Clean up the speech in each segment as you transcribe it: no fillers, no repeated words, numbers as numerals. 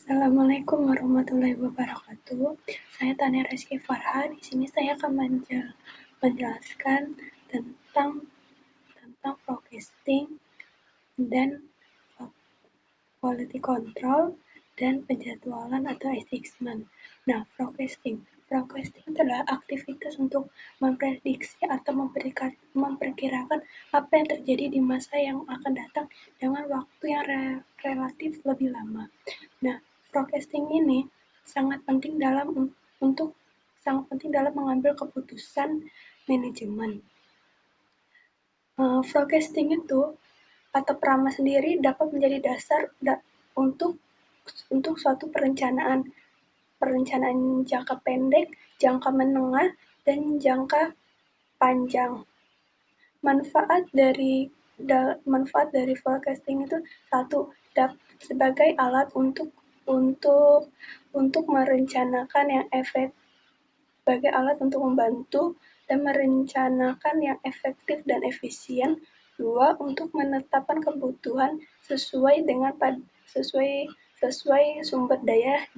Assalamualaikum warahmatullahi wabarakatuh. Saya Tania Rizky Farha. Di sini saya akan menjelaskan tentang forecasting dan quality control dan penjadwalan atau assessment. Nah, forecasting adalah aktivitas untuk memprediksi atau memperkirakan apa yang terjadi di masa yang akan datang dengan waktu yang relatif lebih lama. Nah, forecasting ini sangat penting dalam mengambil keputusan manajemen. Forecasting itu atau peramal sendiri dapat menjadi dasar untuk suatu perencanaan jangka pendek, jangka menengah, dan jangka panjang. Manfaat dari forecasting itu satu, sebagai alat untuk merencanakan yang sebagai alat untuk membantu dan merencanakan yang efektif dan efisien. Dua, untuk menetapkan kebutuhan sesuai sumber daya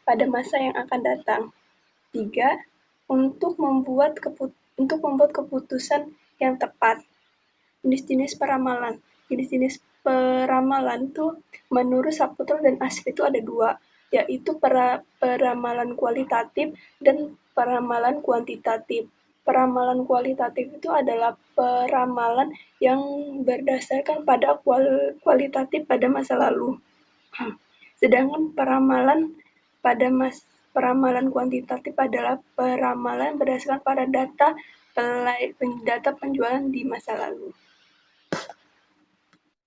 pada masa yang akan datang. Tiga, untuk membuat keputusan yang tepat. Jenis-jenis peramalan. Jenis-jenis peramalan itu menurut Saputra dan Asri itu ada dua, yaitu peramalan kualitatif dan peramalan kuantitatif. Peramalan kualitatif itu adalah peramalan yang berdasarkan pada kualitatif pada masa lalu. Sedangkan peramalan kuantitatif adalah peramalan berdasarkan pada data penjualan di masa lalu.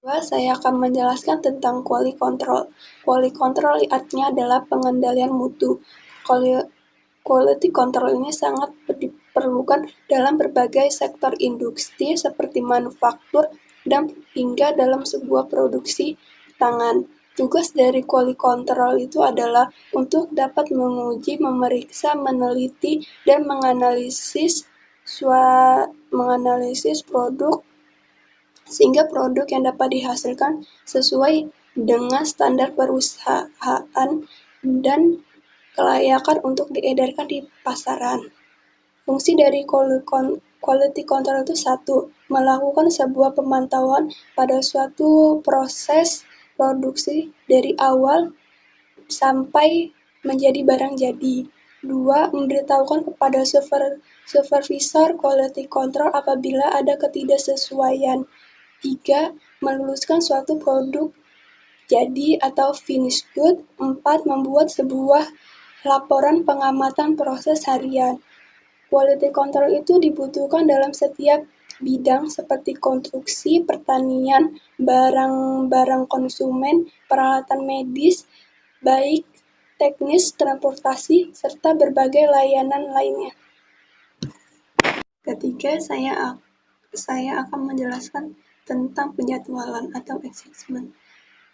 Saya akan menjelaskan tentang quality control. Quality control artinya adalah pengendalian mutu. Quality control ini sangat diperlukan dalam berbagai sektor industri seperti manufaktur dan hingga dalam sebuah produksi tangan. Tugas dari quality control itu adalah untuk dapat menguji, memeriksa, meneliti, dan menganalisis produk sehingga produk yang dapat dihasilkan sesuai dengan standar perusahaan dan kelayakan untuk diedarkan di pasaran. Fungsi dari quality control itu satu, melakukan sebuah pemantauan pada suatu proses produksi dari awal sampai menjadi barang jadi. Dua, memberitahukan kepada supervisor quality control apabila ada ketidaksesuaian. Tiga, meluluskan suatu produk jadi atau finish good. Empat, membuat sebuah laporan pengamatan proses harian. Quality control itu dibutuhkan dalam setiap bidang seperti konstruksi, pertanian, barang-barang konsumen, peralatan medis, baik teknis, transportasi, serta berbagai layanan lainnya. Ketiga, saya akan menjelaskan tentang penjadwalan atau assessment.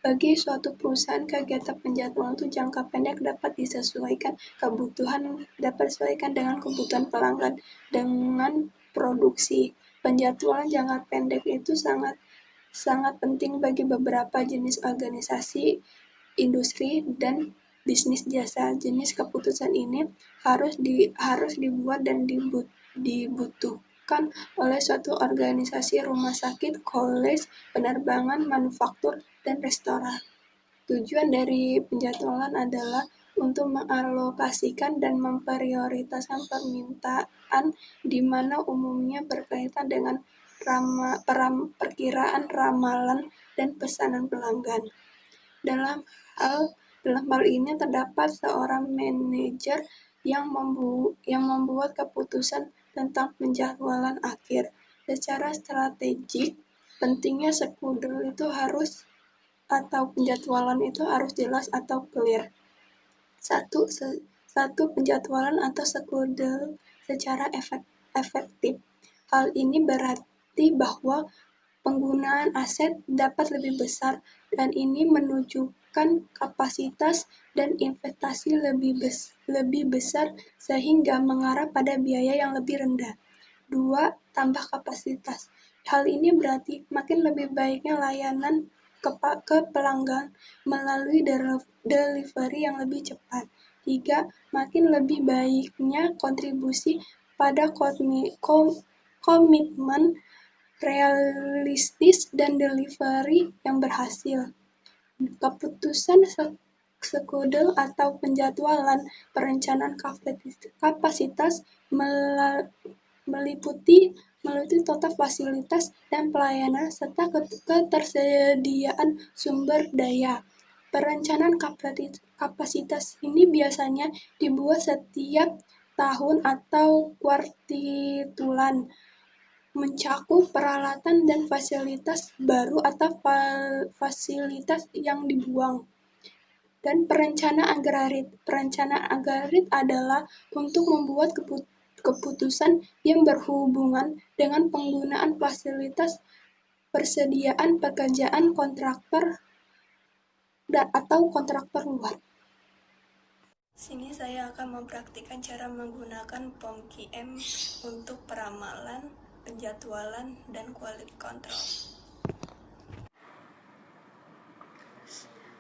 Bagi suatu perusahaan, kegiatan penjadwalan itu jangka pendek dapat disesuaikan dengan kebutuhan pelanggan dengan produksi. Penjadwalan jangka pendek itu sangat penting bagi beberapa jenis organisasi, industri, dan bisnis jasa. Jenis keputusan ini harus dibuat dan dibutuhkan oleh suatu organisasi, rumah sakit, kolej, penerbangan, manufaktur, dan restoran. Tujuan dari penjadwalan adalah untuk mengalokasikan dan memprioritaskan permintaan di mana umumnya berkaitan dengan perkiraan ramalan dan pesanan pelanggan. Dalam hal ini terdapat seorang manajer yang membuat keputusan tentang penjadwalan akhir. Secara strategik, pentingnya schedule itu penjadwalan itu harus jelas atau clear. Satu penjadwalan atau schedule secara efektif. Hal ini berarti bahwa penggunaan aset dapat lebih besar dan ini menunjukkan kapasitas dan investasi lebih besar sehingga mengarah pada biaya yang lebih rendah. Dua, tambah kapasitas. Hal ini berarti makin lebih baiknya layanan ke pelanggan melalui delivery yang lebih cepat. 3. Makin lebih baiknya kontribusi pada komitmen realistis dan delivery yang berhasil. Keputusan skedul atau penjadwalan perencanaan kapasitas meliputi total fasilitas dan pelayanan serta ketersediaan sumber daya. Perencanaan kapasitas ini biasanya dibuat setiap tahun atau kuartitulan, mencakup peralatan dan fasilitas baru atau fasilitas yang dibuang. Dan perencanaan agrarit adalah untuk membuat keputusan yang berhubungan dengan penggunaan fasilitas, persediaan pekerjaan kontraktor atau kontraktor luar. Sini saya akan mempraktikkan cara menggunakan POM-QM untuk peramalan, penjadwalan, dan quality control.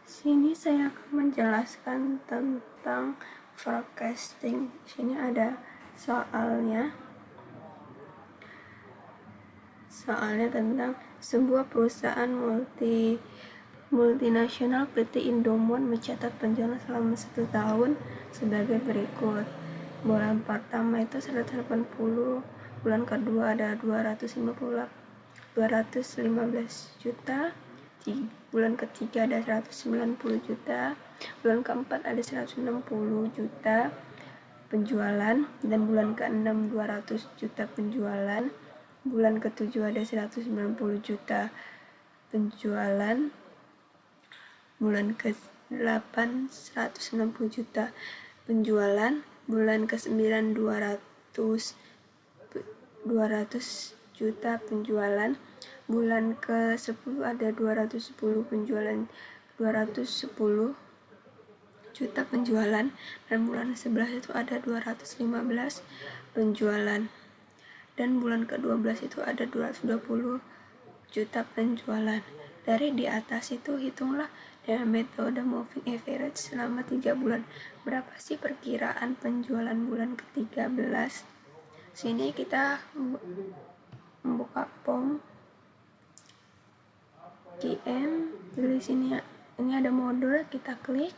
Sini saya akan menjelaskan tentang forecasting. Sini ada soalnya tentang sebuah perusahaan multinasional PT Indomon mencatat penjualan selama 1 tahun sebagai berikut. Bulan pertama itu 180, bulan kedua ada 215 juta, bulan ketiga ada 190 juta, bulan keempat ada 160 juta penjualan, dan bulan ke-6 200 juta penjualan, bulan ke-7 ada 190 juta penjualan, bulan ke-8 160 juta penjualan, bulan ke-9 200 juta penjualan, bulan ke-10 ada 210 juta penjualan, dan bulan ke-11 itu ada 215 penjualan, dan bulan ke-12 itu ada 220 juta penjualan. Dari di atas itu hitunglah dengan metode moving average selama 3 bulan. Berapa sih perkiraan penjualan bulan ke-13? Sini kita membuka POM QM, pilih sini, ini ada modul, kita klik,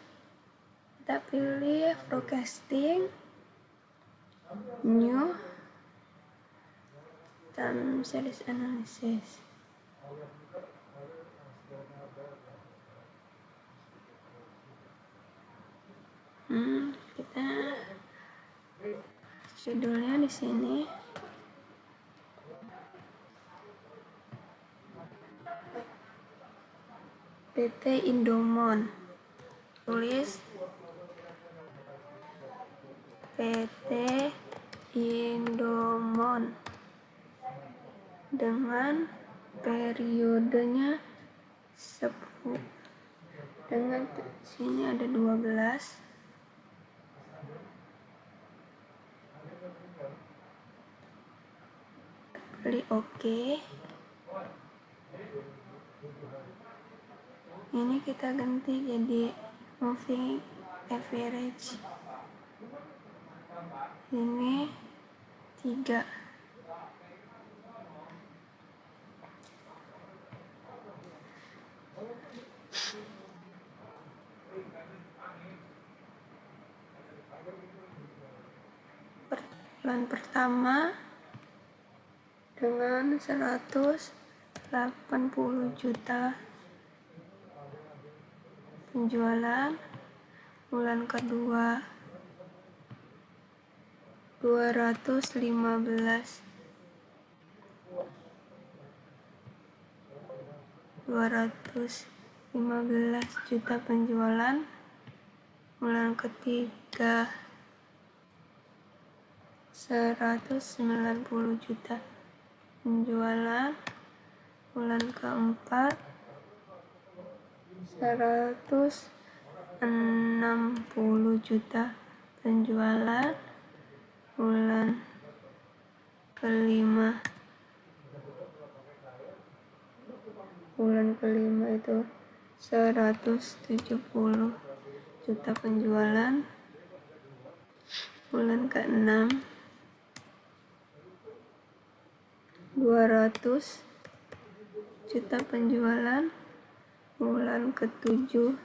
kita pilih forecasting, new, time series analysis. Kita judulnya di sini. PT Indomon. Tulis PT Indomon dengan periodenya 10. Dengan sini ada 12. Pilih OK. Ini kita ganti jadi moving average. Ini 3. Bulan pertama dengan 180 juta penjualan, bulan kedua 215 juta penjualan, bulan ketiga 190 juta penjualan, bulan keempat 160 juta penjualan, bulan kelima bulan kelima itu 170 juta penjualan, bulan ke-6 200 juta penjualan, bulan ke-7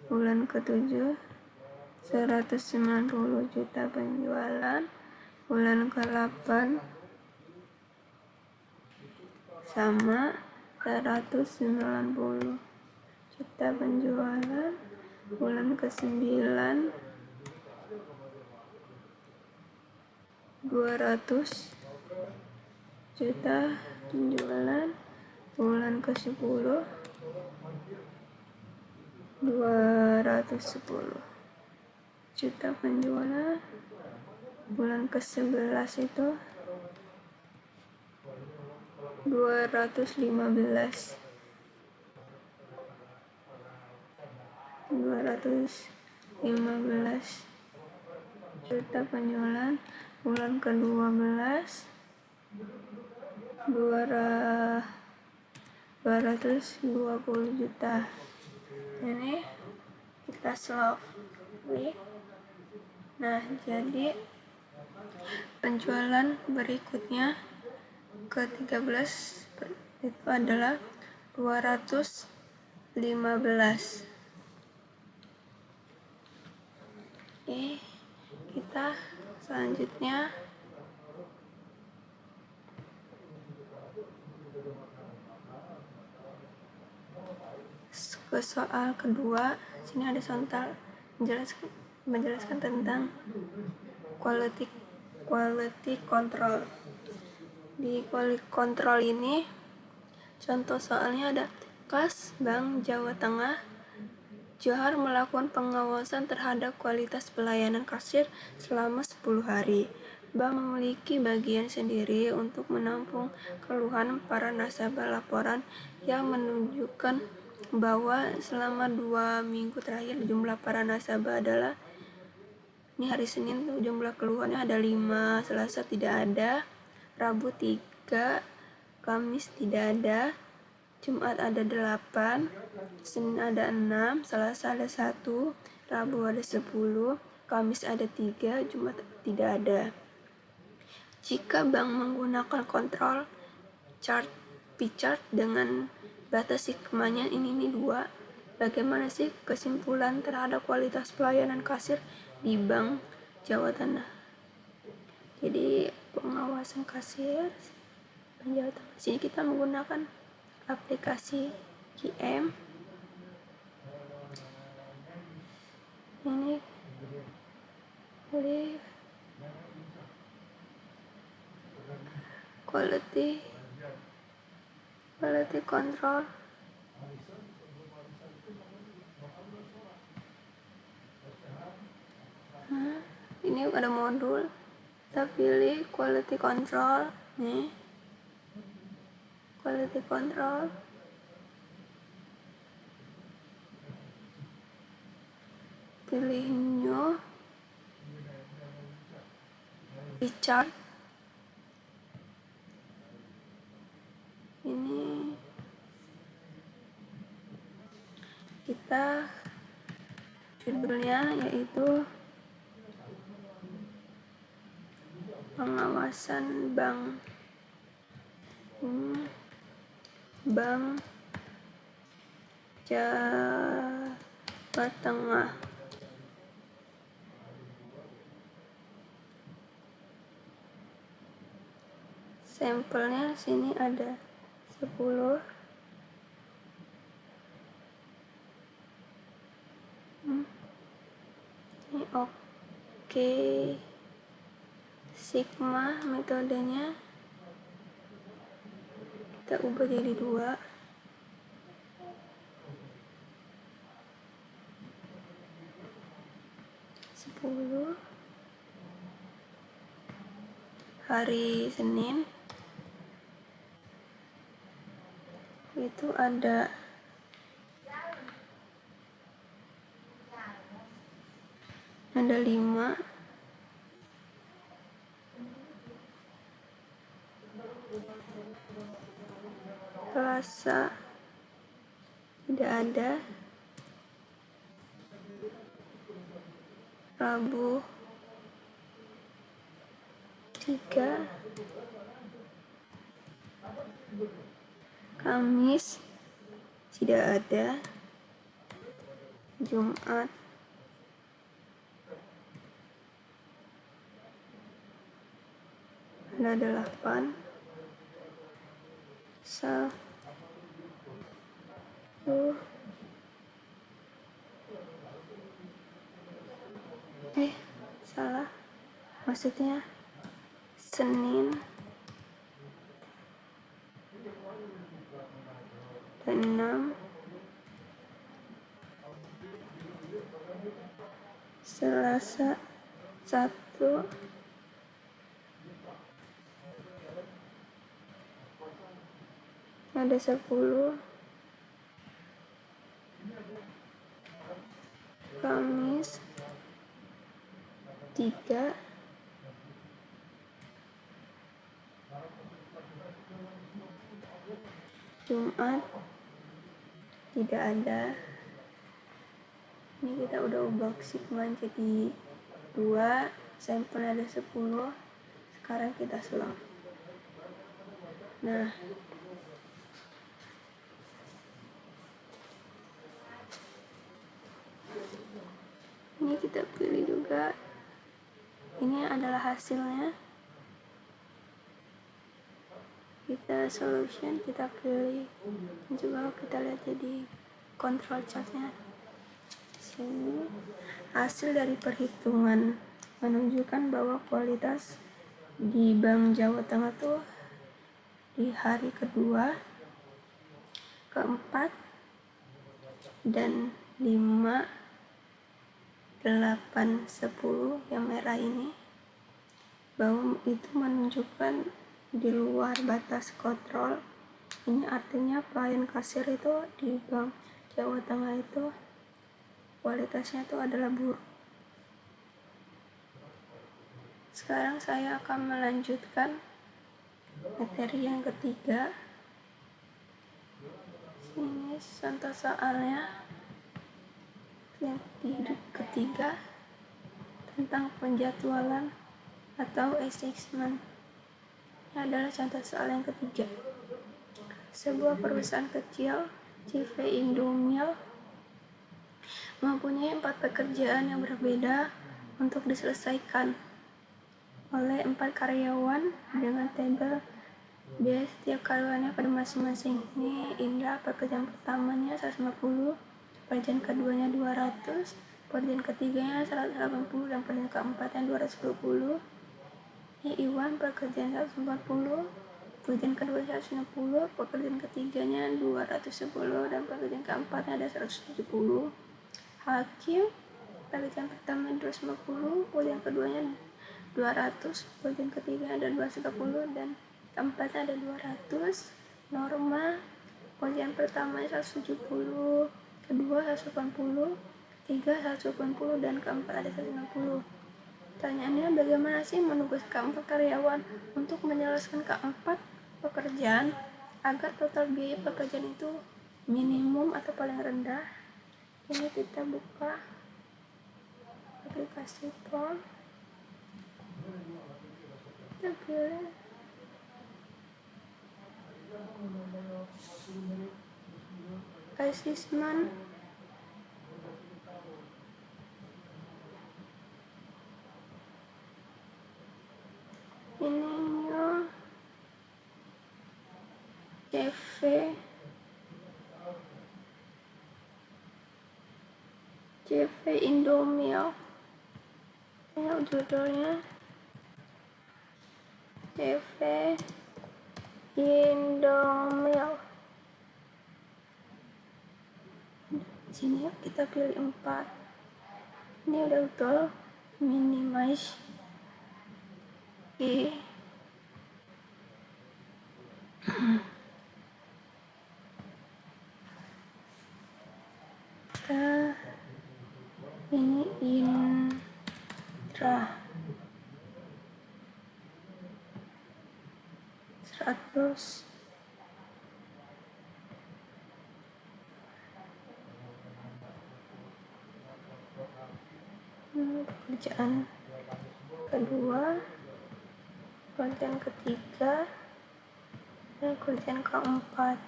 bulan ke-7 190 juta penjualan, bulan ke-8 sama 190 juta penjualan, bulan ke-9 200 juta penjualan, bulan ke-10 210 juta penjualan, bulan ke-11 itu 215 juta penjualan, bulan ke-12 220 juta. Ini kita slowly. Nah, jadi penjualan berikutnya ke-13 itu adalah 215. Oke, kita selanjutnya ke soal kedua. Sini ada soal menjelaskan tentang quality control. Di quality control ini contoh soalnya ada Kas Bank Jawa Tengah Johar melakukan pengawasan terhadap kualitas pelayanan kasir selama 10 hari. Bank memiliki bagian sendiri untuk menampung keluhan para nasabah. Laporan yang menunjukkan bahwa selama 2 minggu terakhir jumlah para nasabah adalah, ini hari Senin tuh jumlah keluhannya ada 5, Selasa tidak ada, Rabu 3, Kamis tidak ada, Jumat ada 8, Senin ada 6, Selasa ada 1, Rabu ada 10, Kamis ada 3, Jumat tidak ada. Jika bank menggunakan kontrol chart P-chart dengan batas sigmanya ini 2, bagaimana sih kesimpulan terhadap kualitas pelayanan kasir di Bank Jawa Tengah? Jadi pengawasan kasir Bank Jawa Tengah. Sini kita menggunakan aplikasi QM. Ini quality control. Ini ada modul, kita pilih quality control nih, quality control, pilih new, P-chart. Ini kita judulnya yaitu pengawasan Bank Jawa Tengah. Sampelnya sini ada 10. Ini oke. Sigma metodenya kita ubah jadi 2. Hari Senin itu ada 5, Selasa tidak ada. Rabu 3. Kamis tidak ada. Jumat ada 8. Sabtu salah, maksudnya Senin ada 6. Selasa 1. Ada 10. Kamis 3. Jumat tidak ada. Ini kita udah ubah sigma jadi 2, sampel ada 10. Sekarang kita selong. Nah, ini kita pilih juga. Ini adalah hasilnya. Kita solution, kita pilih. Dan juga kita lihat jadi control chartnya. Sini hasil dari perhitungan menunjukkan bahwa kualitas di Bank Jawa Tengah tuh di hari kedua, keempat, dan 5, 8, 10 yang merah ini, bahwa itu menunjukkan di luar batas kontrol. Ini artinya pelayan kasir itu di Bank Jawa Tengah itu kualitasnya itu adalah buruk. Sekarang saya akan melanjutkan materi yang ketiga. Ini contoh soalnya yang ketiga tentang penjadwalan atau assessment. Ini adalah contoh soal yang ketiga. Sebuah perusahaan kecil, CV Indomil, mempunyai 4 pekerjaan yang berbeda untuk diselesaikan oleh 4 karyawan dengan tabel biaya setiap karyawannya pada masing-masing. Ini Indra, pekerjaan pertamanya 150, pekerjaan keduanya 200, pekerjaan ketiganya 180, dan pekerjaan keempatnya 220. Ini Iwan, pekerjaan 140, pekerjaan kedua 160, pekerjaan ketiganya 210, dan pekerjaan keempatnya ada 170. Hakim, pekerjaan pertama 250, pekerjaan keduanya 200, pekerjaan ketiga ada 230, dan keempatnya ada 200. Norma, pekerjaan pertama 170, kedua 180, ketiga 180, dan keempat ada 160. Pertanyaannya, bagaimana sih menugas keempat karyawan untuk menyelesaikan keempat pekerjaan agar total biaya pekerjaan itu minimum atau paling rendah? Ini kita buka aplikasi form, kita pilih assessment. Ini new CV Indomil. Ini judulnya CV Indomil. Di sini kita pilih 4. Ini udah betul. Minimize ini Indra 100, pekerjaan kedua, pekerjaan ketiga, dan pekerjaan keempat.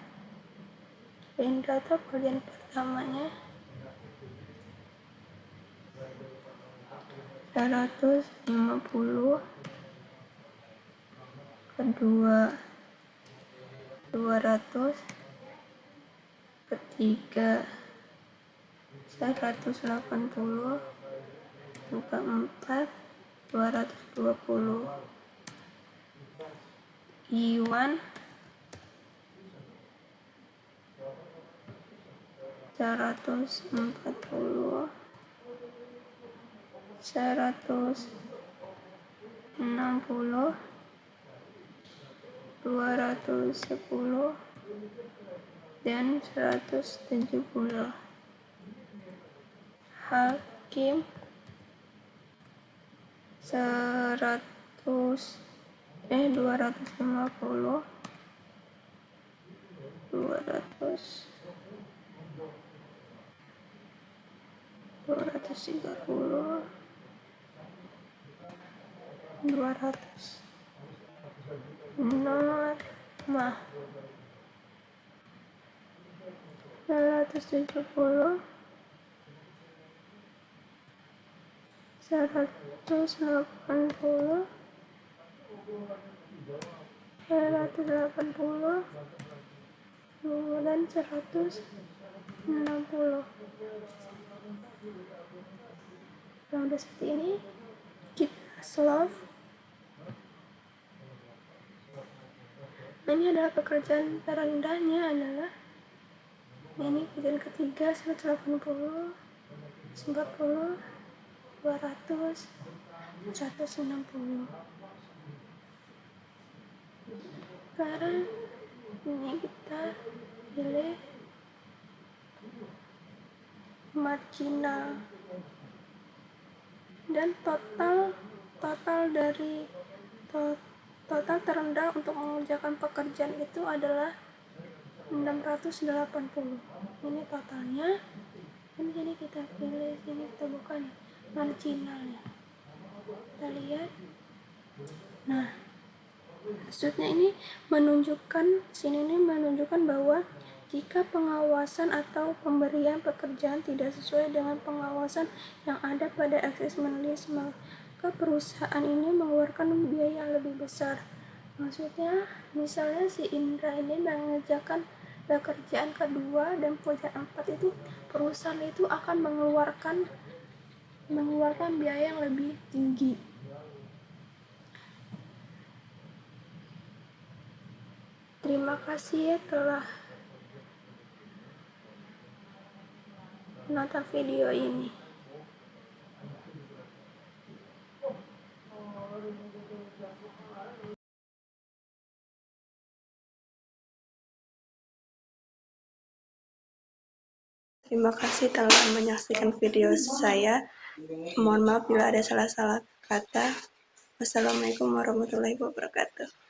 Data pekerjaan pertamanya 150, kedua 200, ketiga 180, keempat 220. Iwan 140, 160, 210, dan 170. Hakim 250, 230, 200. Norma 270, 180, 280, dan 160. Nah, udah seperti ini, kita solve. Ini adalah pekerjaan terendahnya adalah ini pekerjaan ketiga 180, 40, 200, 160. Sekarang ini kita pilih marginal, dan total dari total terendah untuk mengerjakan pekerjaan itu adalah 680. Ini totalnya. Ini kita pilih, sini kita buka nih marginalnya. Kita lihat. Nah, maksudnya ini menunjukkan bahwa jika pengawasan atau pemberian pekerjaan tidak sesuai dengan pengawasan yang ada pada assessment list, maka perusahaan ini mengeluarkan biaya yang lebih besar. Maksudnya, misalnya si Indra ini mengerjakan pekerjaan kedua dan pekerjaan 4 itu, perusahaan itu akan mengeluarkan biaya yang lebih tinggi. Terima kasih telah menonton video ini. Terima kasih telah menyaksikan video saya. Mohon maaf bila ada salah-salah kata. Wassalamualaikum warahmatullahi wabarakatuh.